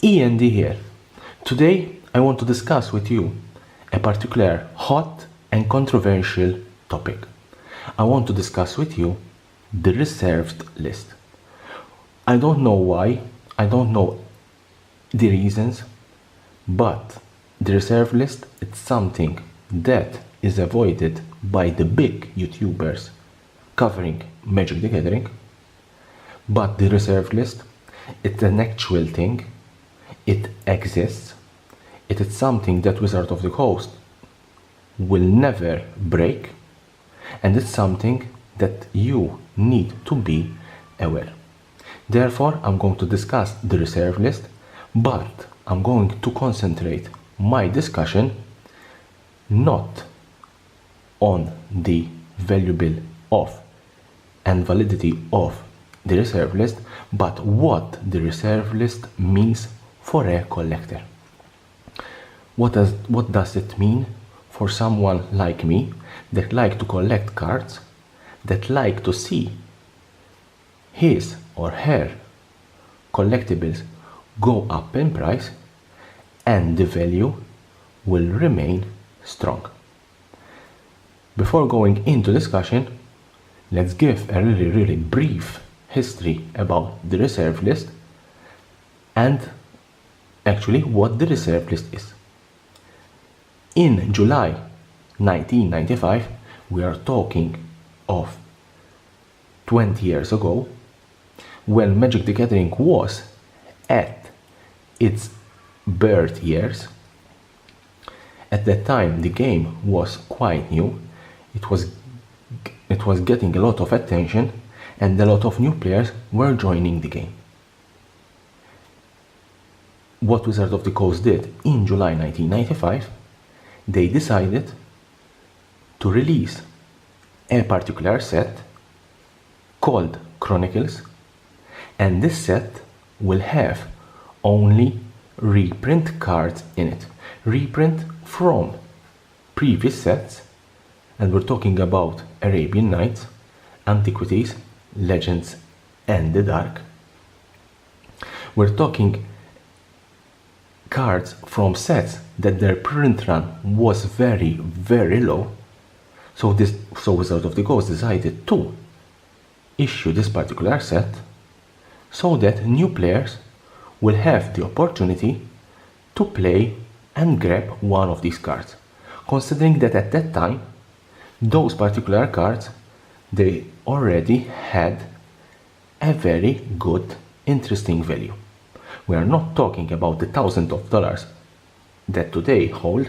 E.N.D here. Today I want to discuss with you a particular hot and controversial topic. I want to discuss with you the reserved list. I don't know why, I don't know the reasons, but the reserved list is something that is avoided by the big YouTubers covering Magic the Gathering. But the reserved list, it's an actual thing. It exists. It is something that Wizard of the Coast will never break, and it's something that you need to be aware. Therefore, I'm going to discuss the reserve list, but I'm going to concentrate my discussion not on the valuable of and validity of the reserve list, but what the reserve list means for a collector. What does it mean for someone like me that like to collect cards, that like to see his or her collectibles go up in price and the value will remain strong? Before going into discussion, let's give a really brief history about the reserve list and actually what the reserve list is. In July 1995, we are talking of 20 years ago, when Magic the Gathering was at its birth years. At that time the game was quite new, it was getting a lot of attention and a lot of new players were joining the game. What Wizard of the Coast did in July 1995, they decided to release a particular set called Chronicles, and this set will have only reprint cards in it. Reprint from previous sets, and we're talking about Arabian Nights, Antiquities, Legends, and the Dark. We're talking cards from sets that their print run was very low, so Wizard of the Coast decided to issue this particular set so that new players will have the opportunity to play and grab one of these cards, considering that at that time those particular cards, they already had a very good, interesting value. We are not talking about the thousands of dollars that today hold,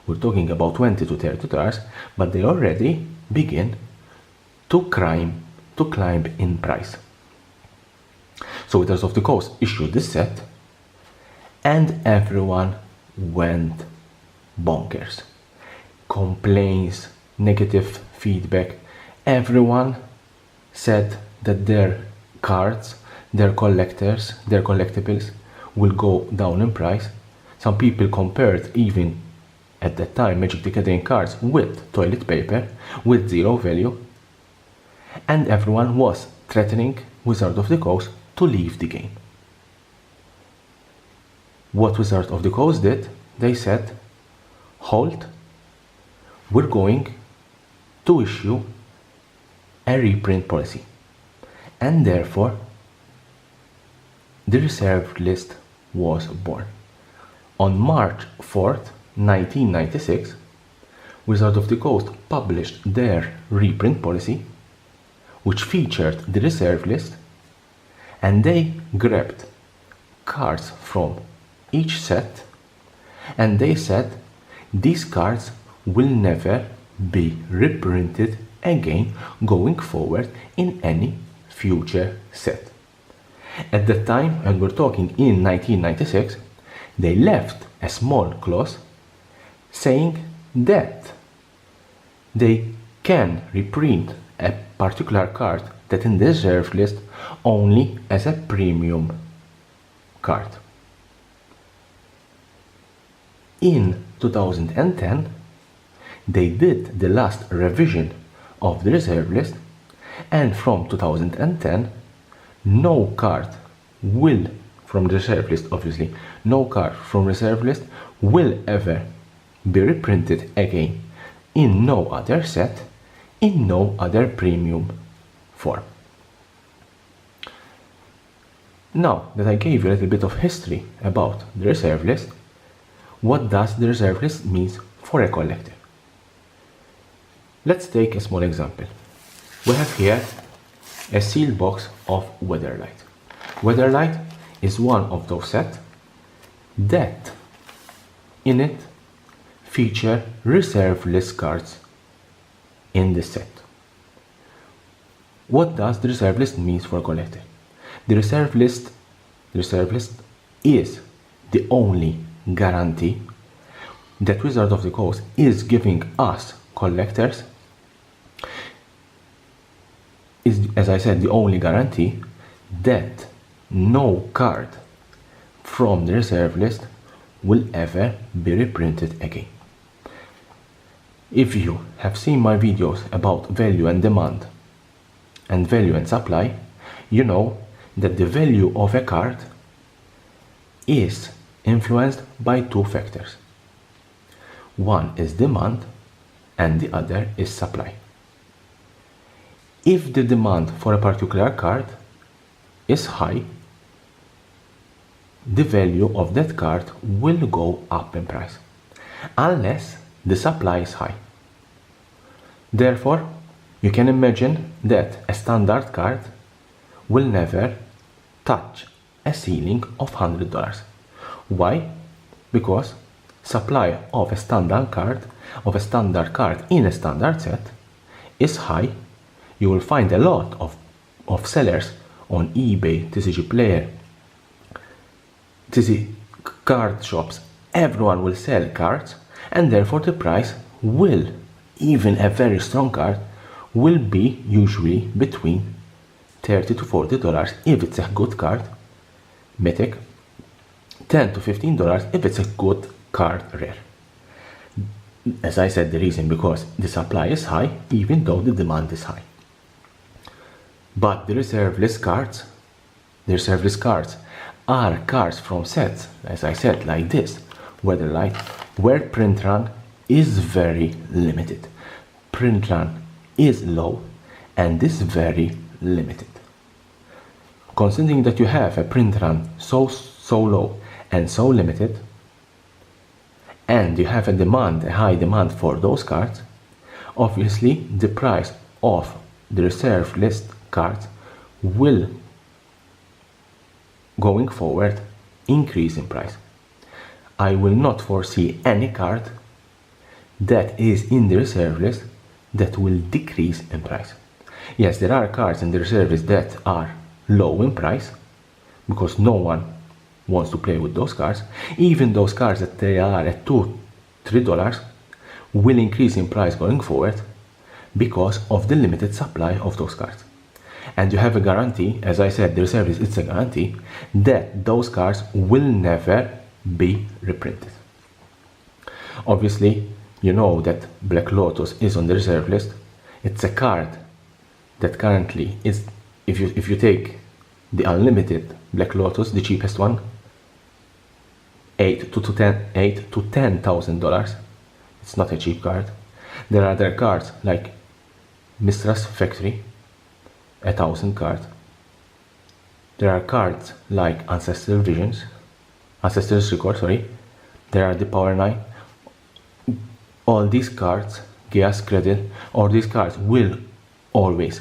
we're talking about $20 to $30, but they already begin to climb in price. So Wizards of the Coast issued this set and everyone went bonkers. Complaints, negative feedback, everyone said that their cards, their collectibles will go down in price. Some people compared even at that time Magic the Gathering cards with toilet paper, with zero value, and everyone was threatening Wizard of the Coast to leave the game. What Wizard of the Coast did, they said, halt, we're going to issue a reprint policy, and therefore the reserved list was born. On March 4th, 1996, Wizard of the Coast published their reprint policy, which featured the reserve list, and they grabbed cards from each set and they said these cards will never be reprinted again going forward in any future set. At that time, and we're talking in 1996, they left a small clause saying that they can reprint a particular card that in the reserve list only as a premium card. In 2010, they did the last revision of the reserve list, and from 2010 no card will from the reserve list, obviously, no card from reserve list will ever be reprinted again in no other set, in no other premium form. Now that I gave you a little bit of history about the reserve list, what does the reserve list mean for a collector? Let's take a small example. We have here a sealed box of Weatherlight. Weatherlight is one of those sets that in it feature reserve list cards in the set. What does the reserve list mean for a collector? The reserve list is the only guarantee that Wizard of the Coast is giving us collectors, is, as I said, the only guarantee that no card from the reserve list will ever be reprinted again. If you have seen my videos about value and demand and value and supply, you know that the value of a card is influenced by two factors. One is demand and the other is supply. If the demand for a particular card is high, the value of that card will go up in price, unless the supply is high. Therefore, you can imagine that a standard card will never touch a ceiling of $100. Why? Because supply of a standard card in a standard set is high. You will find a lot of sellers on eBay, TCG Player, TCG card shops. Everyone will sell cards, and therefore the price will, even a very strong card, will be usually between $30 to $40 if it's a good card, mythic, $10 to $15 if it's a good card, rare. As I said, the reason because the supply is high, even though the demand is high. But the reserve list cards are cards from sets, as I said, like this, Weatherlight, where print run is very limited. Print run is low and is very limited. Considering that you have a print run so low and so limited, and you have a high demand for those cards, obviously the price of the reserve list cards will, going forward, increase in price. I will not foresee any card that is in the reserve list that will decrease in price. Yes, there are cards in the reserve list that are low in price because no one wants to play with those cards. Even those cards that they are at $2, $3 will increase in price going forward because of the limited supply of those cards. And you have a guarantee, as I said, the reserve list, it's a guarantee that those cards will never be reprinted. Obviously, you know that Black Lotus is on the reserve list. It's a card that currently is, if you take the unlimited Black Lotus, the cheapest one, $8,000 to $10,000. It's not a cheap card. There are other cards like Mistress Factory, 1,000 card. There are cards like Ancestral Record, sorry. There are the Power 9. All these cards, Gas Credit, all these cards will always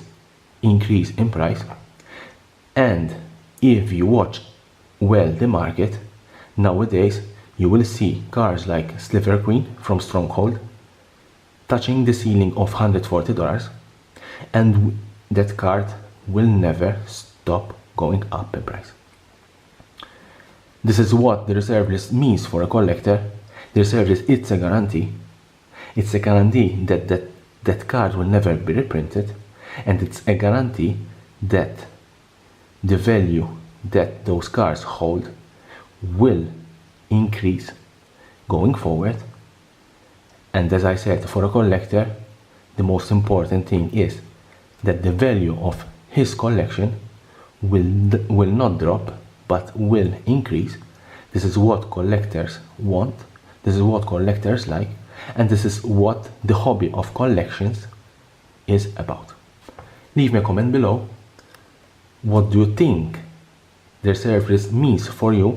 increase in price. And if you watch well the market, nowadays you will see cards like Sliver Queen from Stronghold touching the ceiling of $140, and that card will never stop going up in price. This is what the reserve list means for a collector. The reserve list, it's a guarantee. It's a guarantee that card will never be reprinted, and it's a guarantee that the value that those cards hold will increase going forward. And as I said, for a collector, the most important thing is that the value of his collection will not drop, but will increase. This is what collectors want, this is what collectors like, and this is what the hobby of collections is about. Leave me a comment below. What do you think the reserve list means for you?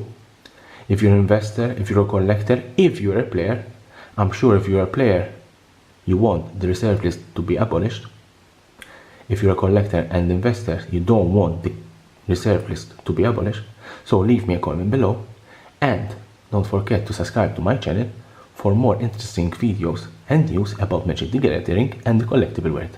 If you're an investor, if you're a collector, if you're a player, I'm sure if you're a player, you want the reserve list to be abolished. If you're a collector and investor, you don't want the reserve list to be abolished. So leave me a comment below, and don't forget to subscribe to my channel for more interesting videos and news about Magic the Gathering and the collectible world.